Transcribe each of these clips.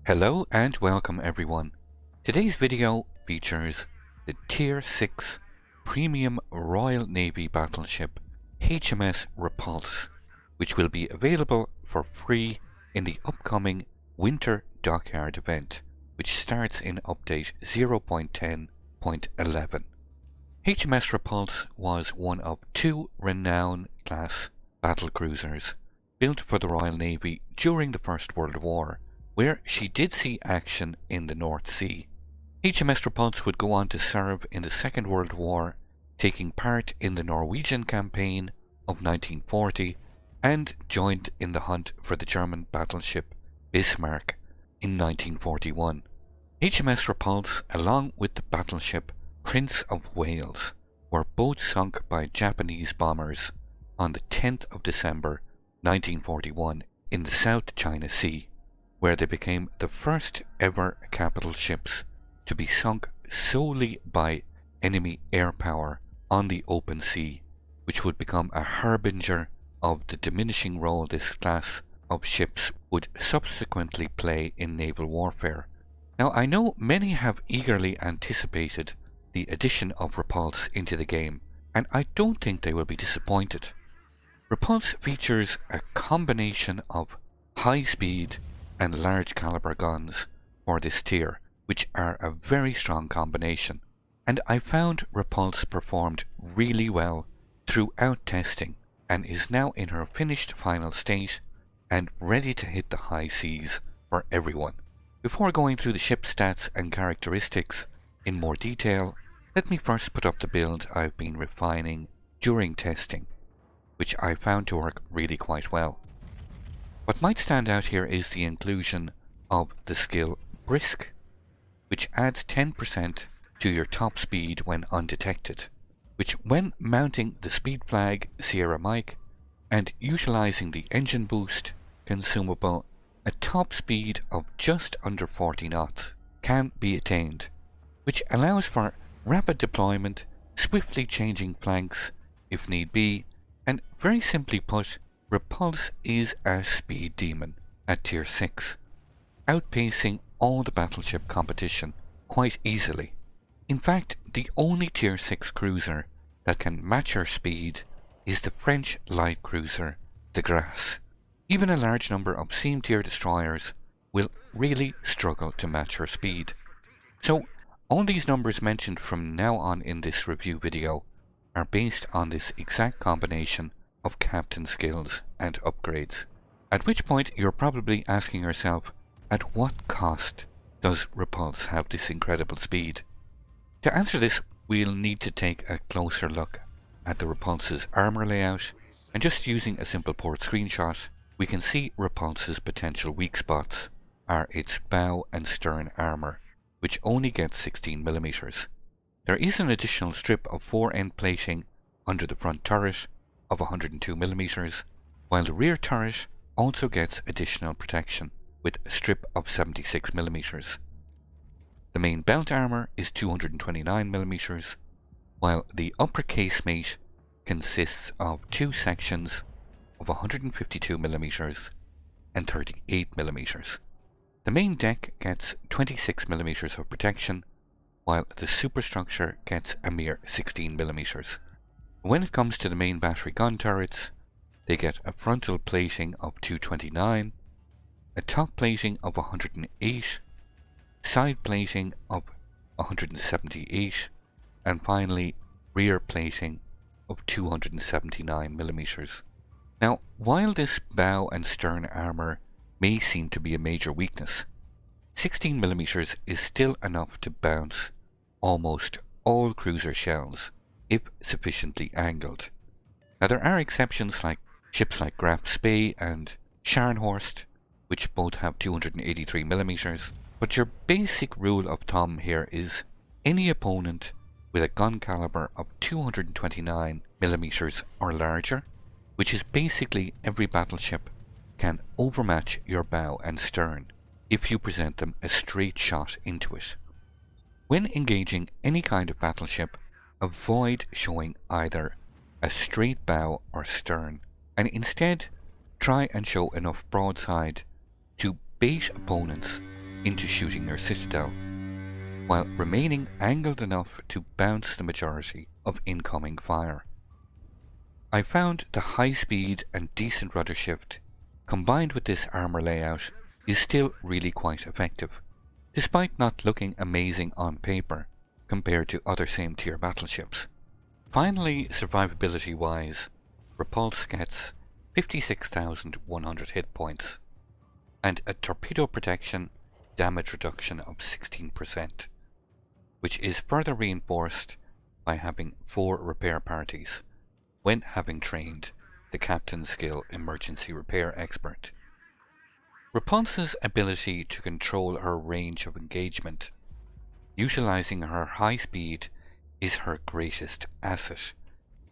Hello and welcome everyone. Today's video features the Tier 6 Premium Royal Navy battleship HMS Repulse, which will be available for free in the upcoming Winter Dockyard event, which starts in update 0.10.11. HMS Repulse was one of two Renown-class battlecruisers built for the Royal Navy during the First World War, where she did see action in the North Sea. HMS Repulse would go on to serve in the Second World War, taking part in the Norwegian Campaign of 1940 and joined in the hunt for the German battleship Bismarck in 1941. HMS Repulse, along with the battleship Prince of Wales, were both sunk by Japanese bombers on the 10th of December 1941 in the South China Sea, where they became the first ever capital ships to be sunk solely by enemy air power on the open sea, which would become a harbinger of the diminishing role this class of ships would subsequently play in naval warfare. Now, I know many have eagerly anticipated the addition of Repulse into the game, and I don't think they will be disappointed. Repulse features a combination of high speed and large calibre guns for this tier, which are a very strong combination, and I found Repulse performed really well throughout testing and is now in her finished final state and ready to hit the high seas for everyone. Before going through the ship stats and characteristics in more detail, let me first put up the build I've been refining during testing, which I found to work really quite well. What might stand out here is the inclusion of the skill Brisk, which adds 10% to your top speed when undetected, which, when mounting the speed flag Sierra Mike and utilizing the engine boost consumable, a top speed of just under 40 knots can be attained, which allows for rapid deployment, swiftly changing flanks if need be, and very simply put, Repulse is a speed demon at Tier 6, outpacing all the battleship competition quite easily. In fact, the only Tier 6 cruiser that can match her speed is the French light cruiser, the Grasse. Even a large number of Seam Tier destroyers will really struggle to match her speed. So, all these numbers mentioned from now on in this review video are based on this exact combination of captain skills and upgrades. At which point you're probably asking yourself, at what cost does Repulse have this incredible speed? To answer this, we'll need to take a closer look at the Repulse's armour layout, and just using a simple port screenshot, we can see Repulse's potential weak spots are its bow and stern armour, which only gets 16mm. There is an additional strip of fore-end plating under the front turret of 102mm, while the rear turret also gets additional protection with a strip of 76mm. The main belt armour is 229mm, while the upper casemate consists of two sections of 152mm and 38mm. The main deck gets 26mm of protection, while the superstructure gets a mere 16mm. When it comes to the main battery gun turrets, they get a frontal plating of 229, a top plating of 108, side plating of 178, and finally rear plating of 279mm. Now, while this bow and stern armour may seem to be a major weakness, 16mm is still enough to bounce almost all cruiser shells if sufficiently angled. Now, there are exceptions like ships like Graf Spee and Scharnhorst, which both have 283mm, but your basic rule of thumb here is any opponent with a gun calibre of 229mm or larger, which is basically every battleship, can overmatch your bow and stern if you present them a straight shot into it. When engaging any kind of battleship, avoid showing either a straight bow or stern, and instead try and show enough broadside to bait opponents into shooting their citadel, while remaining angled enough to bounce the majority of incoming fire. I found the high speed and decent rudder shift, combined with this armour layout, is still really quite effective, despite not looking amazing on paper compared to other same tier battleships. Finally, survivability wise, Repulse gets 56,100 hit points and a torpedo protection damage reduction of 16%, which is further reinforced by having 4 repair parties when having trained the Captain's Skill Emergency Repair Expert. Repulse's ability to control her range of engagement, utilizing her high speed, is her greatest asset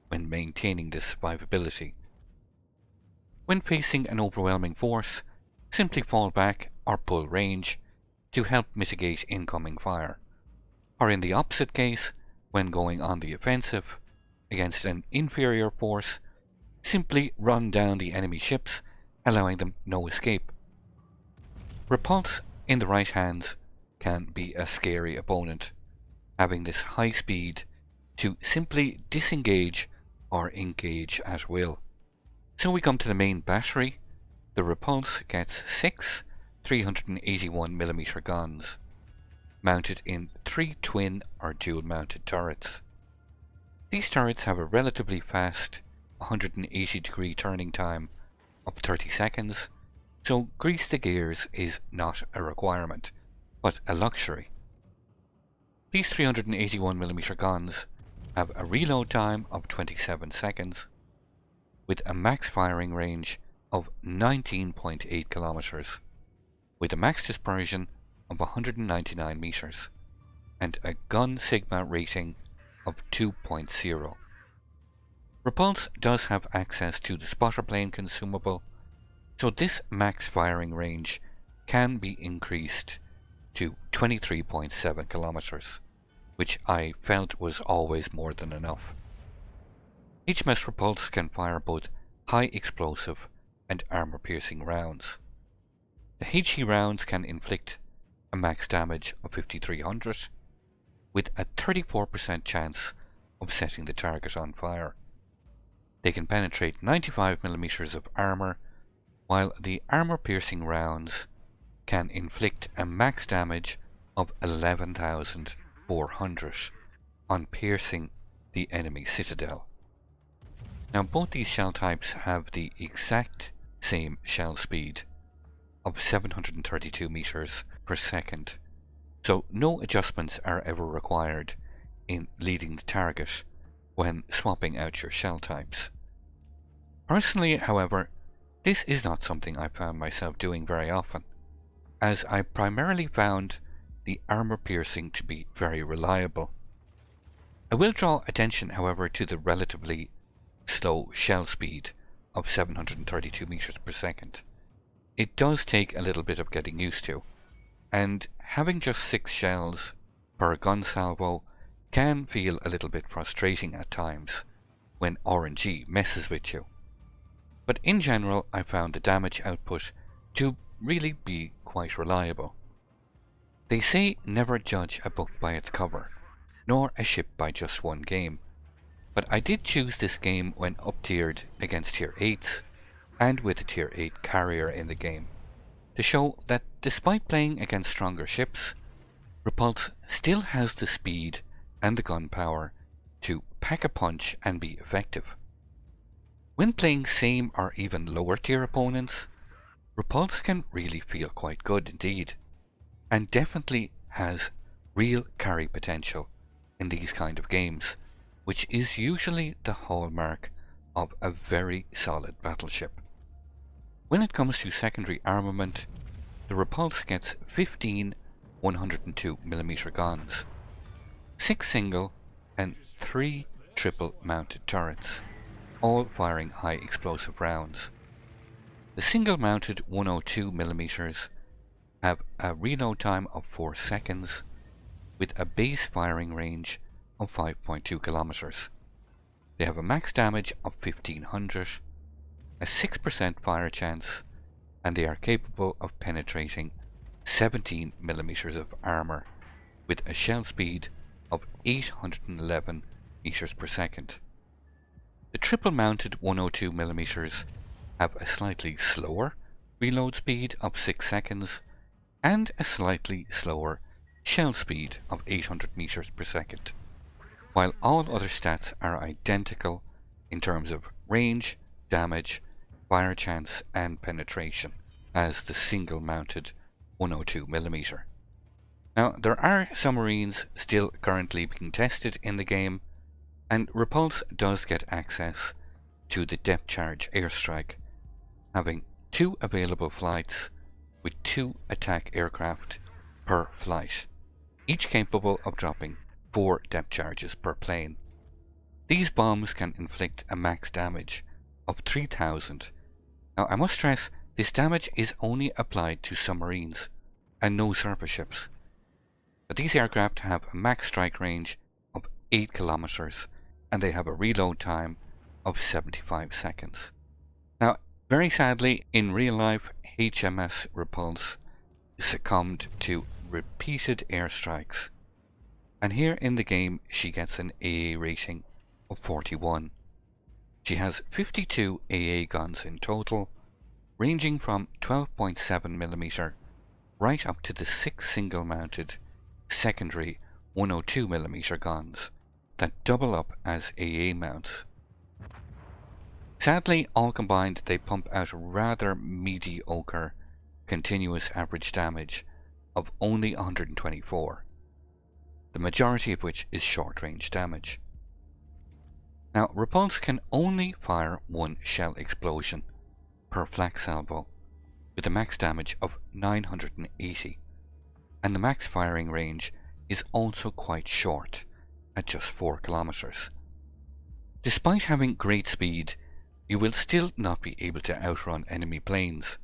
when maintaining this survivability. When facing an overwhelming force, simply fall back or pull range to help mitigate incoming fire, or in the opposite case, when going on the offensive against an inferior force, simply run down the enemy ships, allowing them no escape. Repulse in the right hands can be a scary opponent, having this high speed to simply disengage or engage at will. So we come to the main battery. The Repulse gets 6 381mm guns, mounted in 3 twin or dual mounted turrets. These turrets have a relatively fast 180-degree turning time of 30 seconds, so grease the gears is not a requirement, but a luxury. These 381mm guns have a reload time of 27 seconds, with a max firing range of 19.8 kilometers, with a max dispersion of 199 meters, and a gun sigma rating of 2.0. Repulse does have access to the spotter plane consumable, so this max firing range can be increased to 23.7 kilometers, which I felt was always more than enough. HMS Repulse can fire both high explosive and armor piercing rounds. The HE rounds can inflict a max damage of 5300, with a 34% chance of setting the target on fire. They can penetrate 95mm of armor, while the armor piercing rounds can inflict a max damage of 11,400 on piercing the enemy citadel. Now both these shell types have the exact same shell speed of 732 meters per second, so no adjustments are ever required in leading the target when swapping out your shell types. Personally, however, this is not something I found myself doing very often, as I primarily found the armor piercing to be very reliable. I will draw attention, however, to the relatively slow shell speed of 732 meters per second. It does take a little bit of getting used to, and having just 6 shells per gun salvo can feel a little bit frustrating at times when RNG messes with you. But in general, I found the damage output to really be quite reliable. They say never judge a book by its cover, nor a ship by just one game, but I did choose this game when up-tiered against Tier 8s and with a Tier 8 carrier in the game, to show that despite playing against stronger ships, Repulse still has the speed and the gun power to pack a punch and be effective. When playing same or even lower tier opponents, Repulse can really feel quite good indeed, and definitely has real carry potential in these kind of games, which is usually the hallmark of a very solid battleship. When it comes to secondary armament, the Repulse gets 15 102mm guns, 6 single and 3 triple mounted turrets, all firing high explosive rounds. The single mounted 102mm have a reload time of 4 seconds, with a base firing range of 5.2 kilometers. They have a max damage of 1500, a 6% fire chance, and they are capable of penetrating 17mm of armour with a shell speed of 811 meters per second. The triple mounted 102mm have a slightly slower reload speed of 6 seconds and a slightly slower shell speed of 800 meters per second, while all other stats are identical in terms of range, damage, fire chance and penetration as the single mounted 102mm. Now, there are submarines still currently being tested in the game, and Repulse does get access to the depth charge airstrike, having 2 available flights with 2 attack aircraft per flight, each capable of dropping 4 depth charges per plane. These bombs can inflict a max damage of 3000. Now, I must stress, this damage is only applied to submarines and no surface ships. But these aircraft have a max strike range of 8 kilometers and they have a reload time of 75 seconds. Now, very sadly, in real life, HMS Repulse succumbed to repeated airstrikes, and here in the game she gets an AA rating of 41. She has 52 AA guns in total, ranging from 12.7mm right up to the 6 single-mounted secondary 102mm guns that double up as AA mounts. Sadly, all combined, they pump out a rather mediocre continuous average damage of only 124, the majority of which is short-range damage. Now, Repulse can only fire 1 shell explosion per flak salvo, with a max damage of 980, and the max firing range is also quite short, at just 4 kilometers. Despite having great speed, you will still not be able to outrun enemy planes.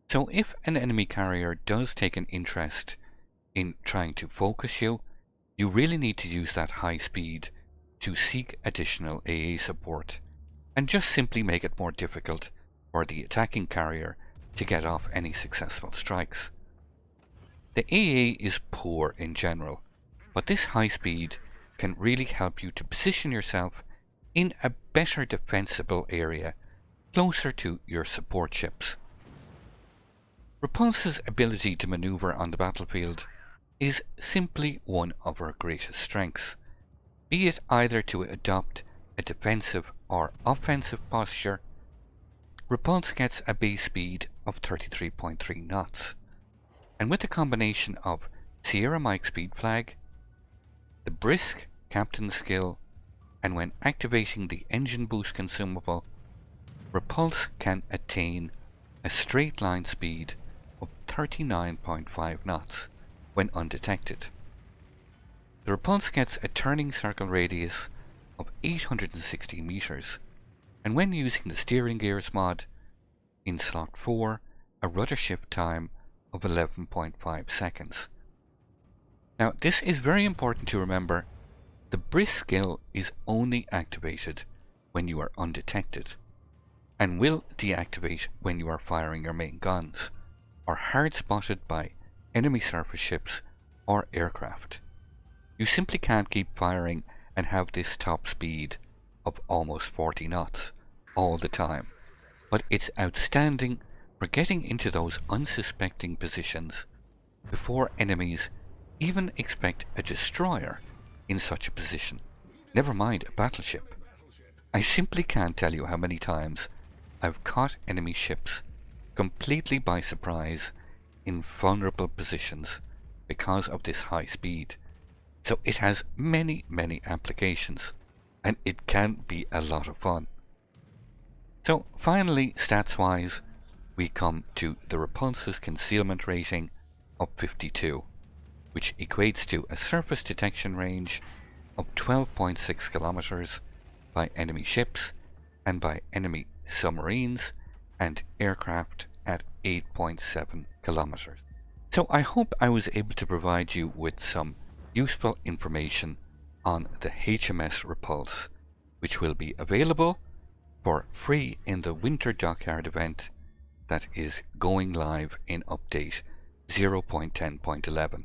So if an enemy carrier does take an interest in trying to focus you, you really need to use that high speed to seek additional AA support, and just simply make it more difficult for the attacking carrier to get off any successful strikes. The AA is poor in general, but this high speed can really help you to position yourself in a better defensible area closer to your support ships. Repulse's ability to maneuver on the battlefield is simply one of her greatest strengths, be it either to adopt a defensive or offensive posture. Repulse gets a base speed of 33.3 knots, and with a combination of Sierra Mike speed flag, the Brisk captain skill, and when activating the engine boost consumable, Repulse can attain a straight line speed of 39.5 knots when undetected. The Repulse gets a turning circle radius of 860 meters, and when using the steering gears mod, in slot 4, a rudder shift time of 11.5 seconds. Now, this is very important to remember. The Brisk skill is only activated when you are undetected, and will deactivate when you are firing your main guns, or hard spotted by enemy surface ships or aircraft. You simply can't keep firing and have this top speed of almost 40 knots all the time, but it's outstanding for getting into those unsuspecting positions before enemies even expect a destroyer in such a position, never mind a battleship. I simply can't tell you how many times I've caught enemy ships completely by surprise in vulnerable positions because of this high speed. So it has many applications, and it can be a lot of fun. So finally, stats wise, we come to the Repulse's concealment rating of 52, which equates to a surface detection range of 12.6 kilometers by enemy ships and by enemy submarines and aircraft at 8.7 kilometers. So I hope I was able to provide you with some useful information on the HMS Repulse, which will be available for free in the winter dockyard event that is going live in update 0.10.11.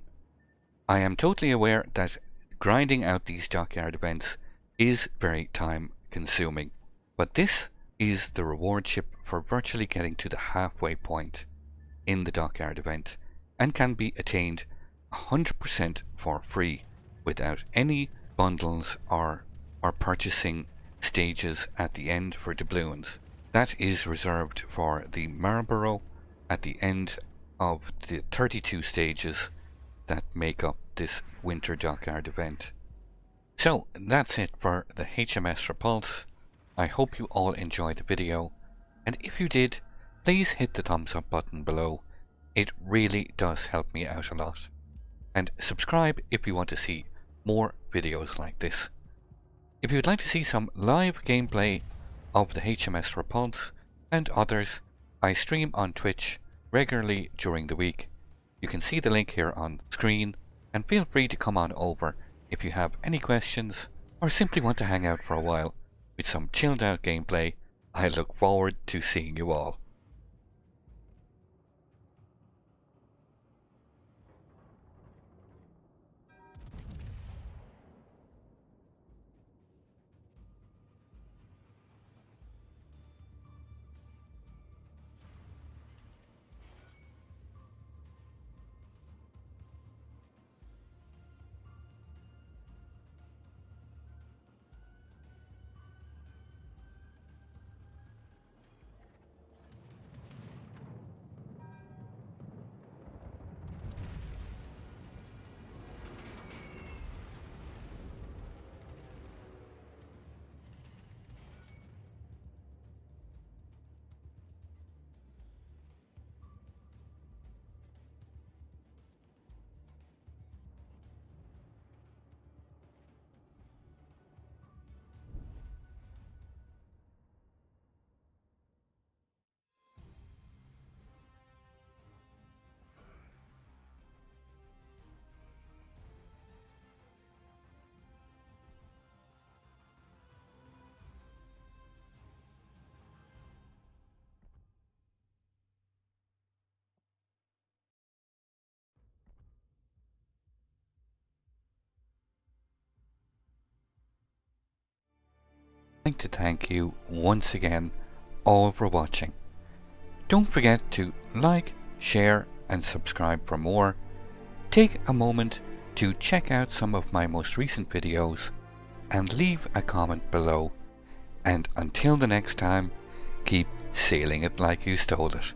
I am totally aware that grinding out these dockyard events is very time consuming, but this is the reward ship for virtually getting to the halfway point in the dockyard event and can be attained 100% for free without any bundles or purchasing stages at the end for doubloons. That is reserved for the Marlborough at the end of the 32 stages that make up this winter dockyard event. So that's it for the HMS Repulse. I hope you all enjoyed the video, and if you did, please hit the thumbs up button below. It really does help me out a lot. And subscribe if you want to see more videos like this. If you would like to see some live gameplay of the HMS Repulse and others, I stream on Twitch regularly during the week. You can see the link here on screen, and feel free to come on over if you have any questions or simply want to hang out for a while with some chilled out gameplay. I look forward to seeing you all. I'd like to thank you once again all for watching. Don't forget to like, share and subscribe for more. Take a moment to check out some of my most recent videos and leave a comment below. And until the next time, keep sailing it like you stole it.